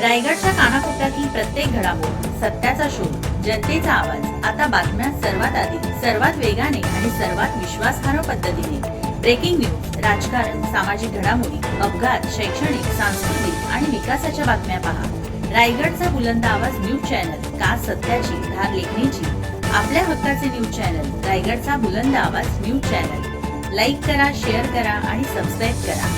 रायगडच्या कानाकोपऱ्यातील प्रत्येक घडामोड, सत्याचा शोध, जनतेचा आवाज. आता बातम्या सर्वात आधी, सर्वात वेगाने आणि सर्वात विश्वासार्ह पद्धतीने. ब्रेकिंग न्यूज, राजकारण, सामाजिक घडामोडी, अपघात, शैक्षणिक, सांस्कृतिक आणि विकासाच्या बातम्या पहा. रायगडचा बुलंद आवाज न्यूज चॅनल. का सत्याची धार लेखणीची. आपल्या हक्काचे न्यूज चॅनल रायगडचा बुलंद आवाज न्यूज चॅनल. लाईक करा, शेअर करा आणि सबस्क्राईब करा.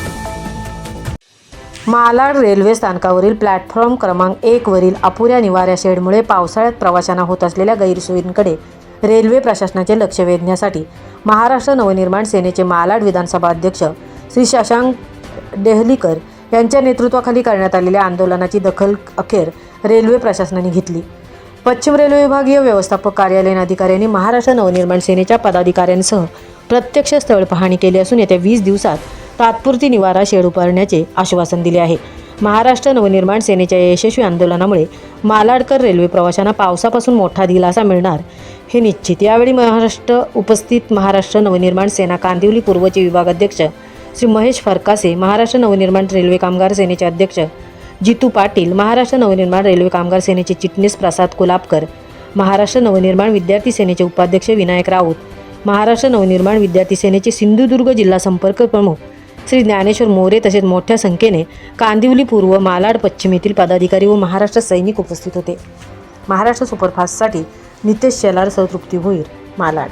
मालाड रेल्वे स्थानकावरील प्लॅटफॉर्म क्रमांक 1 वरील अपुऱ्या निवारा शेडमुळे पावसाळ्यात प्रवाशांना होत असलेल्या गैरसोयींकडे रेल्वे प्रशासनाचे लक्ष वेधण्यासाठी महाराष्ट्र नवनिर्माण सेनेचे मालाड विधानसभा अध्यक्ष श्री शशांक डेहलीकर यांच्या नेतृत्वाखाली करण्यात आलेल्या आंदोलनाची दखल अखेर रेल्वे प्रशासनाने घेतली. पश्चिम रेल्वे विभागीय व्यवस्थापक कार्यालयीन अधिकाऱ्यांनी महाराष्ट्र नवनिर्माण सेनेच्या पदाधिकाऱ्यांसह प्रत्यक्ष स्थळ पाहणी केली असून येत्या 20 दिवसात तात्पुरती निवारा शेड उभारण्याचे आश्वासन दिले आहे. महाराष्ट्र नवनिर्माण सेनेच्या यशस्वी आंदोलनामुळे मालाडकर रेल्वे प्रवाशांना पावसापासून मोठा दिलासा मिळणार हे निश्चित. यावेळी महाराष्ट्र नवनिर्माण सेना कांदिवली पूर्वचे विभागाध्यक्ष श्री महेश फरकासे, महाराष्ट्र नवनिर्माण रेल्वे कामगार सेनेचे अध्यक्ष जितू पाटील, महाराष्ट्र नवनिर्माण रेल्वे कामगार सेनेचे चिटणीस प्रसाद कोल्हापकर, महाराष्ट्र नवनिर्माण विद्यार्थी सेनेचे उपाध्यक्ष विनायक राऊत, महाराष्ट्र नवनिर्माण विद्यार्थी सेनेचे सिंधुदुर्ग जिल्हा संपर्क प्रमुख श्री ज्ञानेश्वर मोरे तसेच मोठ्या संख्येने कांदिवली पूर्व, मालाड पश्चिम येथील पदाधिकारी व महाराष्ट्र सैनिक उपस्थित होते. महाराष्ट्र सुपरफास्टसाठी नितेश शेलार, तृप्ती भोईर, मालाड.